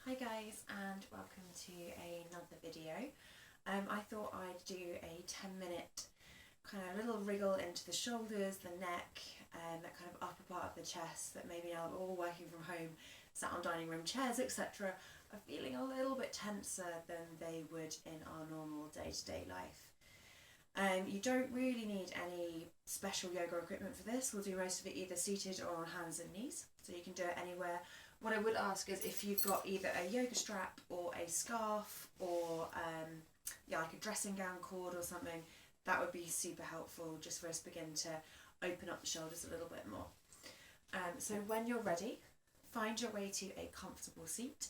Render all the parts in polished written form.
Hi guys, and welcome to another video. I thought I'd do a 10-minute kind of little wriggle into the shoulders, the neck, and that kind of upper part of the chest that maybe now we're all working from home, sat on dining room chairs, etc. are feeling a little bit tenser than they would in our normal day-to-day life. You don't really need any special yoga equipment for this. We'll do most of it either seated or on hands and knees, so you can do it anywhere. What I would ask is if you've got either a yoga strap or a scarf or like a dressing gown cord or something, that would be super helpful just for us to begin to open up the shoulders a little bit more. So when you're ready, find your way to a comfortable seat.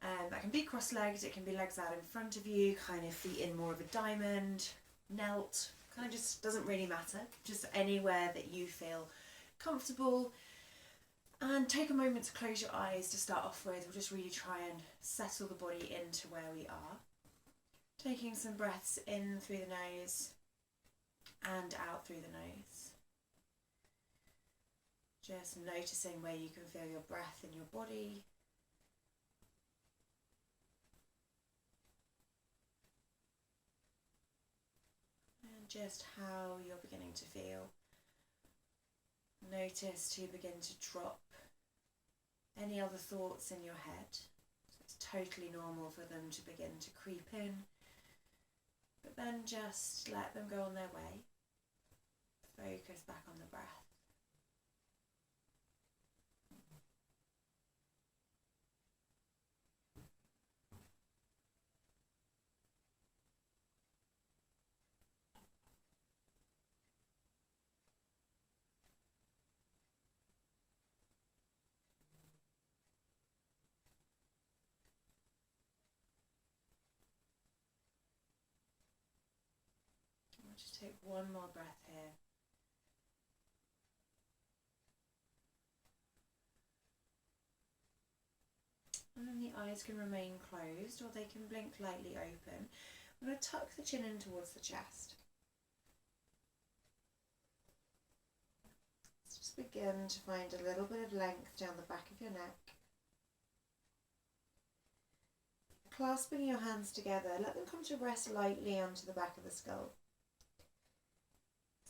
That can be cross-legged, it can be legs out in front of you, kind of feet in more of a diamond, knelt, kind of just doesn't really matter, just anywhere that you feel comfortable. And take a moment to close your eyes to start off with. We'll just really try and settle the body into where we are. Taking some breaths in through the nose and out through the nose. Just noticing where you can feel your breath in your body. And just how you're beginning to feel. Notice to begin to drop any other thoughts in your head. So it's totally normal for them to begin to creep in, but then just let them go on their way. Focus back on the breath. I'll just take one more breath here. And then the eyes can remain closed or they can blink lightly open. I'm going to tuck the chin in towards the chest. Let's just begin to find a little bit of length down the back of your neck. Clasping your hands together, let them come to rest lightly onto the back of the skull.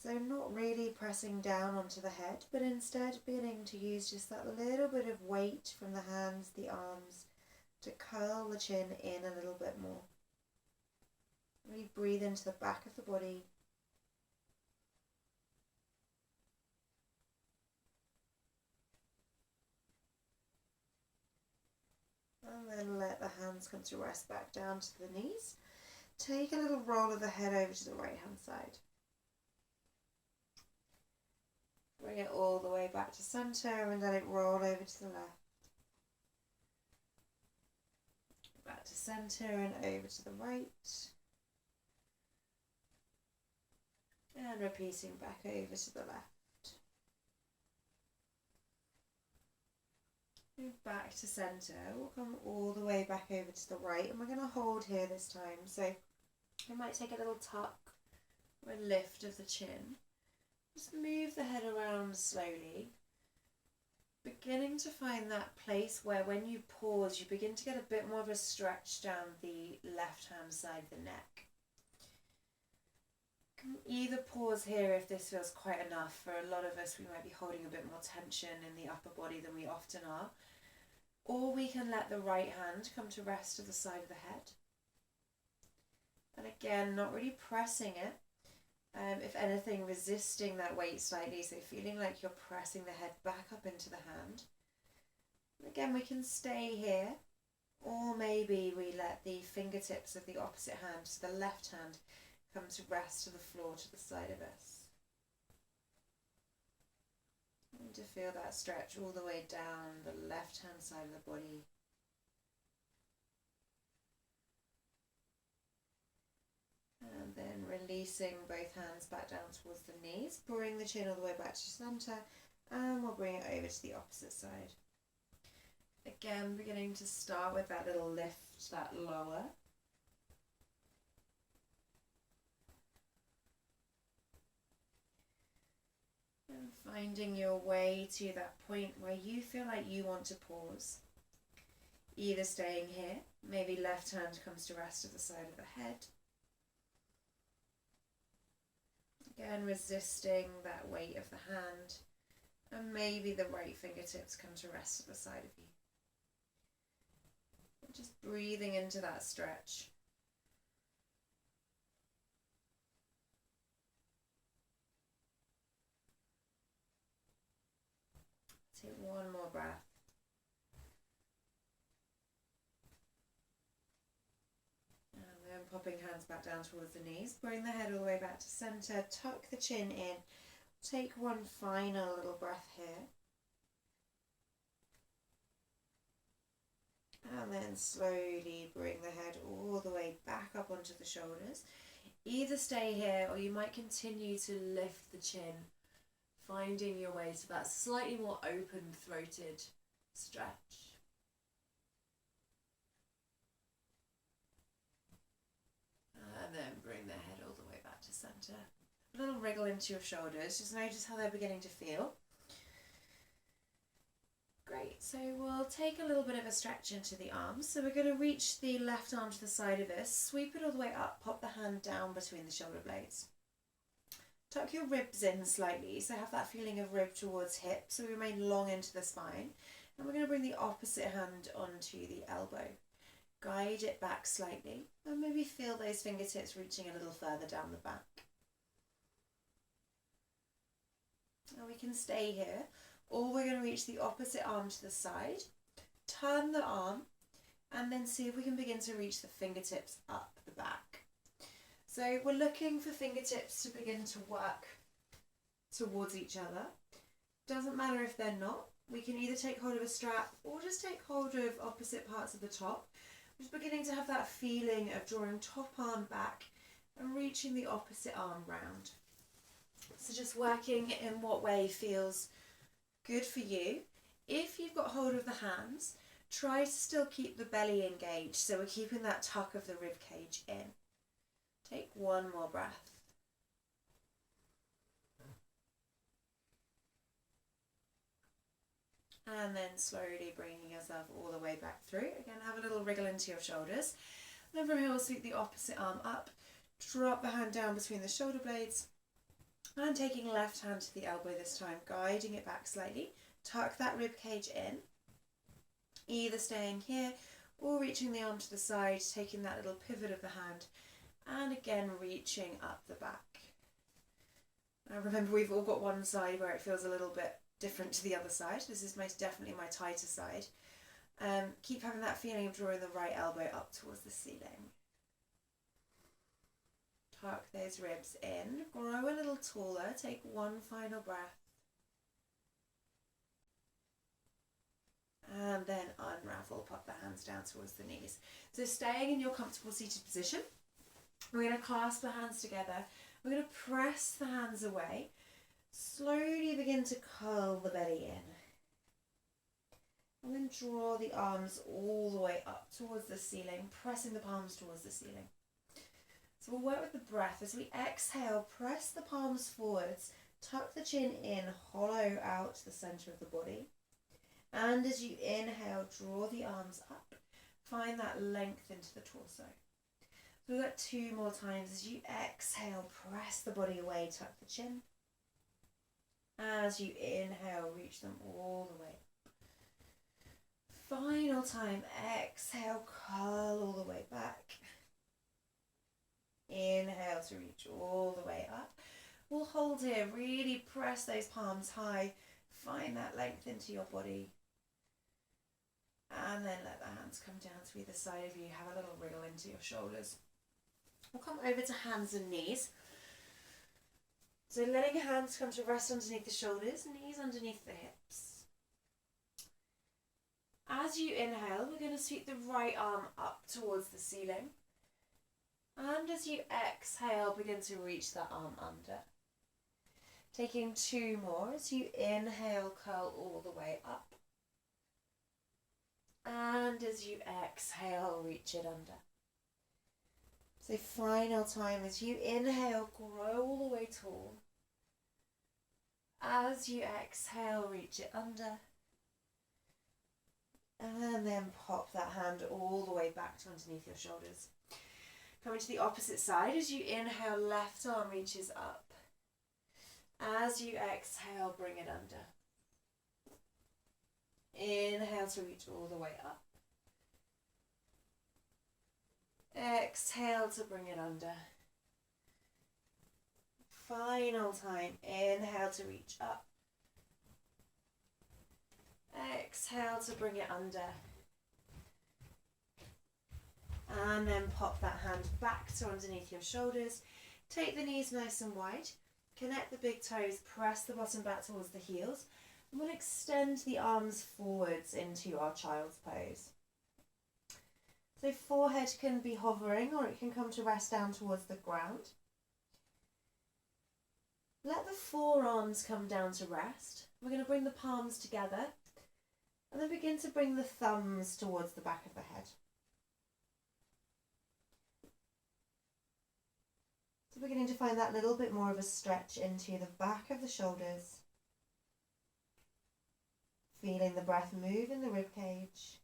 So not really pressing down onto the head, but instead beginning to use just that little bit of weight from the hands, the arms, to curl the chin in a little bit more. Really breathe into the back of the body. And then let the hands come to rest back down to the knees. Take a little roll of the head over to the right hand side. Bring it all the way back to centre and let it roll over to the left. Back to centre and over to the right. And repeating back over to the left. Move back to centre. We'll come all the way back over to the right, and we're going to hold here this time. So we might take a little tuck or a lift of the chin. Just move the head around slowly, beginning to find that place where when you pause you begin to get a bit more of a stretch down the left hand side of the neck. You can either pause here if this feels quite enough. For a lot of us, we might be holding a bit more tension in the upper body than we often are, or we can let the right hand come to rest to the side of the head, and again not really pressing it. If anything, resisting that weight slightly, so feeling like you're pressing the head back up into the hand. Again, we can stay here, or maybe we let the fingertips of the opposite hand, so the left hand, come to rest to the floor to the side of us. And to feel that stretch all the way down the left hand side of the body. And then releasing both hands back down towards the knees, bring the chin all the way back to centre, and we'll bring it over to the opposite side. Again, beginning to start with that little lift, that lower. And finding your way to that point where you feel like you want to pause. Either staying here, maybe left hand comes to rest at the side of the head. Again, resisting that weight of the hand, and maybe the right fingertips come to rest at the side of you. And just breathing into that stretch. Take one more breath. And then popping hands back down towards the knees. Bring the head all the way back to center. Tuck the chin in. Take one final little breath here. And then slowly bring the head all the way back up onto the shoulders. Either stay here or you might continue to lift the chin, finding your way to that slightly more open-throated stretch. And then bring the head all the way back to center. A little wriggle into your shoulders. Just notice how they're beginning to feel. Great, so we'll take a little bit of a stretch into the arms. So we're going to reach the left arm to the side of this, sweep it all the way up, pop the hand down between the shoulder blades. Tuck your ribs in slightly, so have that feeling of rib towards hip, so we remain long into the spine. And we're going to bring the opposite hand onto the elbow. Guide it back slightly, and maybe feel those fingertips reaching a little further down the back. And we can stay here, or we're going to reach the opposite arm to the side, turn the arm, and then see if we can begin to reach the fingertips up the back. So we're looking for fingertips to begin to work towards each other. Doesn't matter if they're not. We can either take hold of a strap or just take hold of opposite parts of the top. Just beginning to have that feeling of drawing top arm back and reaching the opposite arm round. So just working in what way feels good for you. If you've got hold of the hands, try to still keep the belly engaged, so we're keeping that tuck of the rib cage in. Take one more breath. And then slowly bringing yourself all the way back through. Again, have a little wriggle into your shoulders. Then from here we'll sweep the opposite arm up, drop the hand down between the shoulder blades, and taking left hand to the elbow this time, guiding it back slightly. Tuck that rib cage in, either staying here or reaching the arm to the side, taking that little pivot of the hand, and again reaching up the back. Now remember, we've all got one side where it feels a little bit different to the other side. This is most definitely my tighter side. Keep having that feeling of drawing the right elbow up towards the ceiling. Tuck those ribs in, grow a little taller, take one final breath. And then unravel, pop the hands down towards the knees. So staying in your comfortable seated position, we're going to clasp the hands together. We're going to press the hands away. Slowly begin to curl the belly in. And then draw the arms all the way up towards the ceiling, pressing the palms towards the ceiling. So we'll work with the breath. As we exhale, press the palms forwards, tuck the chin in, hollow out the center of the body. And as you inhale, draw the arms up. Find that length into the torso. So we've got two more times. As you exhale, press the body away, tuck the chin. As you inhale, reach them all the way up. Final time, exhale, curl all the way back. Inhale to reach all the way up. We'll hold here, really press those palms high. Find that length into your body. And then let the hands come down to either side of you. Have a little wriggle into your shoulders. We'll come over to hands and knees. So letting hands come to rest underneath the shoulders, knees underneath the hips. As you inhale, we're going to sweep the right arm up towards the ceiling. And as you exhale, begin to reach that arm under. Taking two more. As you inhale, curl all the way up. And as you exhale, reach it under. So final time, as you inhale, grow all the way tall. As you exhale, reach it under. And then pop that hand all the way back to underneath your shoulders. Coming to the opposite side. As you inhale, left arm reaches up. As you exhale, bring it under. Inhale to reach all the way up. Exhale to bring it under. Final time. Inhale to reach up. Exhale to bring it under. And then pop that hand back to underneath your shoulders. Take the knees nice and wide. Connect the big toes. Press the bottom back towards the heels. And we'll extend the arms forwards into our child's pose. So forehead can be hovering or it can come to rest down towards the ground. Let the forearms come down to rest. We're going to bring the palms together and then begin to bring the thumbs towards the back of the head. So beginning to find that little bit more of a stretch into the back of the shoulders. Feeling the breath move in the rib cage.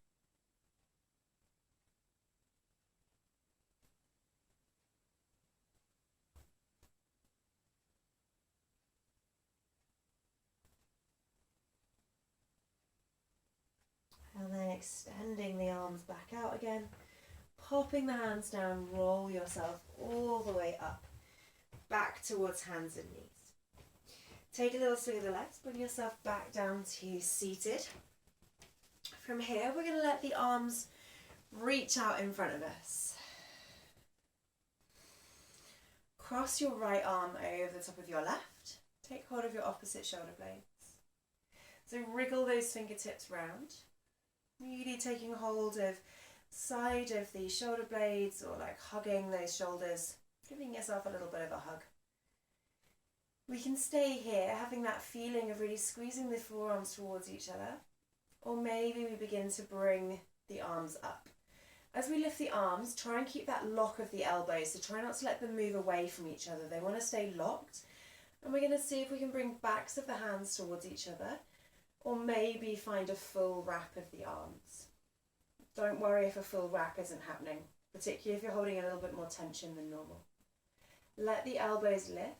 And then extending the arms back out again. Popping the hands down, roll yourself all the way up. Back towards hands and knees. Take a little swing of the legs, bring yourself back down to seated. From here, we're going to let the arms reach out in front of us. Cross your right arm over the top of your left. Take hold of your opposite shoulder blades. So wriggle those fingertips round. Really taking hold of side of the shoulder blades or like hugging those shoulders, giving yourself a little bit of a hug. We can stay here having that feeling of really squeezing the forearms towards each other, or maybe we begin to bring the arms up. As we lift the arms, try and keep that lock of the elbows, so try not to let them move away from each other. They want to stay locked, and we're going to see if we can bring backs of the hands towards each other, or maybe find a full wrap of the arms. Don't worry if a full wrap isn't happening, particularly if you're holding a little bit more tension than normal. Let the elbows lift.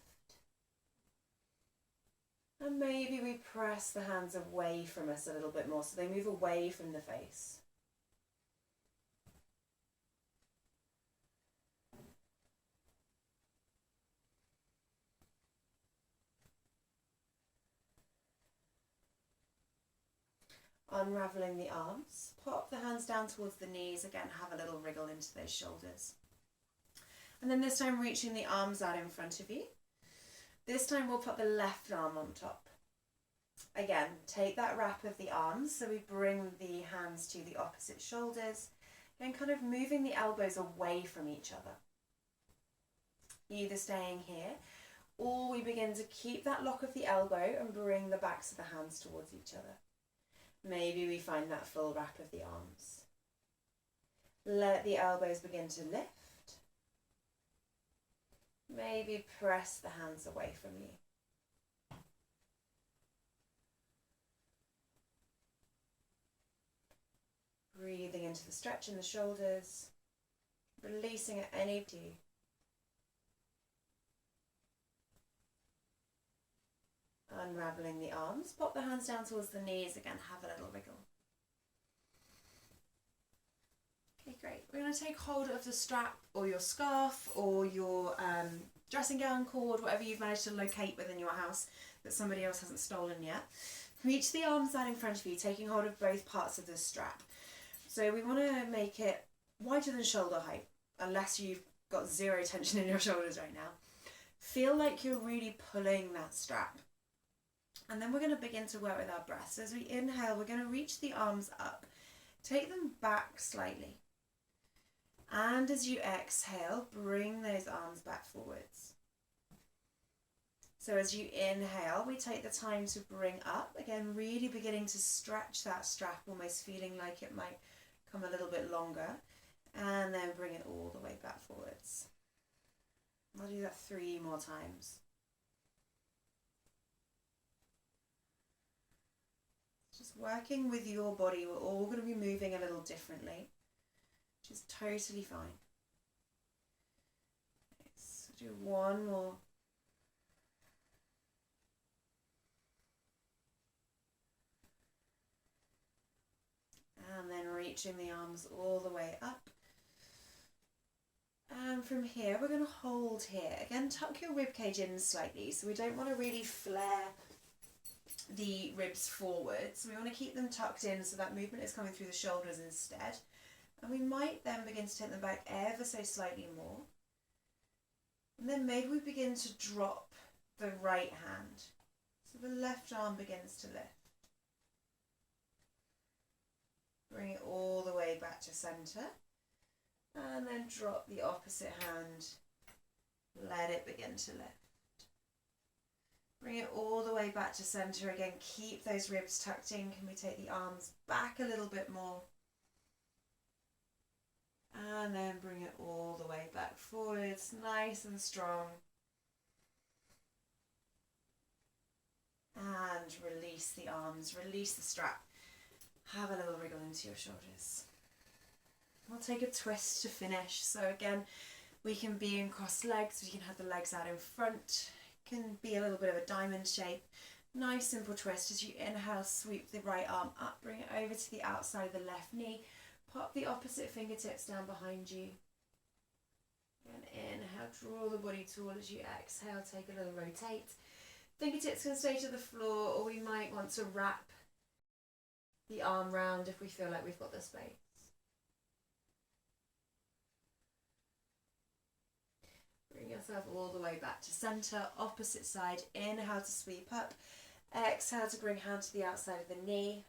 And maybe we press the hands away from us a little bit more so they move away from the face. Unraveling the arms, pop the hands down towards the knees, again have a little wriggle into those shoulders. And then this time reaching the arms out in front of you. This time we'll put the left arm on top. Again, take that wrap of the arms, so we bring the hands to the opposite shoulders and kind of moving the elbows away from each other. Either staying here, or we begin to keep that lock of the elbow and bring the backs of the hands towards each other. Maybe we find that full wrap of the arms. Let the elbows begin to lift. Maybe press the hands away from you. Breathing into the stretch in the shoulders, releasing at any two. Unraveling the arms, pop the hands down towards the knees, again have a little wriggle. Okay, great. We're going to take hold of the strap or your scarf or your dressing gown cord, whatever you've managed to locate within your house that somebody else hasn't stolen yet. Reach the arms out in front of you, taking hold of both parts of the strap. So we want to make it wider than shoulder height, unless you've got zero tension in your shoulders right now. Feel like you're really pulling that strap. And then we're going to begin to work with our breath. So as we inhale, we're going to reach the arms up. Take them back slightly. And as you exhale, bring those arms back forwards. So as you inhale, we take the time to bring up. Again, really beginning to stretch that strap, almost feeling like it might come a little bit longer. And then bring it all the way back forwards. I'll do that 3 more times. Just working with your body. We're all going to be moving a little differently, which is totally fine. Let's do one more. And then reaching the arms all the way up. And from here, we're going to hold here. Again, tuck your rib cage in slightly. So we don't want to really flare the ribs forward. So we want to keep them tucked in so that movement is coming through the shoulders instead. And we might then begin to take them back ever so slightly more. And then maybe we begin to drop the right hand. So the left arm begins to lift. Bring it all the way back to center. And then drop the opposite hand. Let it begin to lift. Bring it all the way back to center again. Keep those ribs tucked in. Can we take the arms back a little bit more? And then bring it all the way back forwards, nice and strong. And release the arms, release the strap. Have a little wriggle into your shoulders. We'll take a twist to finish. So again, we can be in crossed legs, we can have the legs out in front. It can be a little bit of a diamond shape. Nice simple twist. As you inhale, sweep the right arm up, bring it over to the outside of the left knee. Pop the opposite fingertips down behind you. And inhale, draw the body tall. As you exhale, take a little rotate. Fingertips can stay to the floor, or we might want to wrap the arm round if we feel like we've got the space. Bring yourself all the way back to center, opposite side. Inhale to sweep up. Exhale to bring hand to the outside of the knee.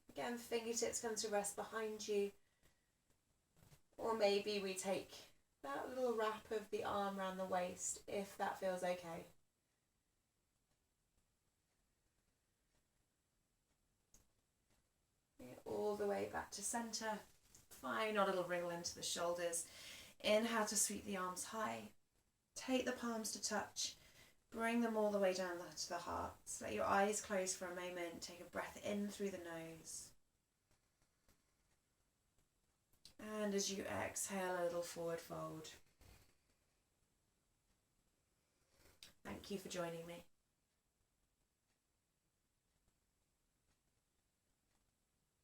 Again, fingertips come to rest behind you. Or maybe we take that little wrap of the arm around the waist, if that feels okay. Bring it all the way back to center. Find a little wriggle into the shoulders. Inhale to sweep the arms high. Take the palms to touch. Bring them all the way down to the heart. So let your eyes close for a moment. Take a breath in through the nose. And as you exhale, a little forward fold. Thank you for joining me.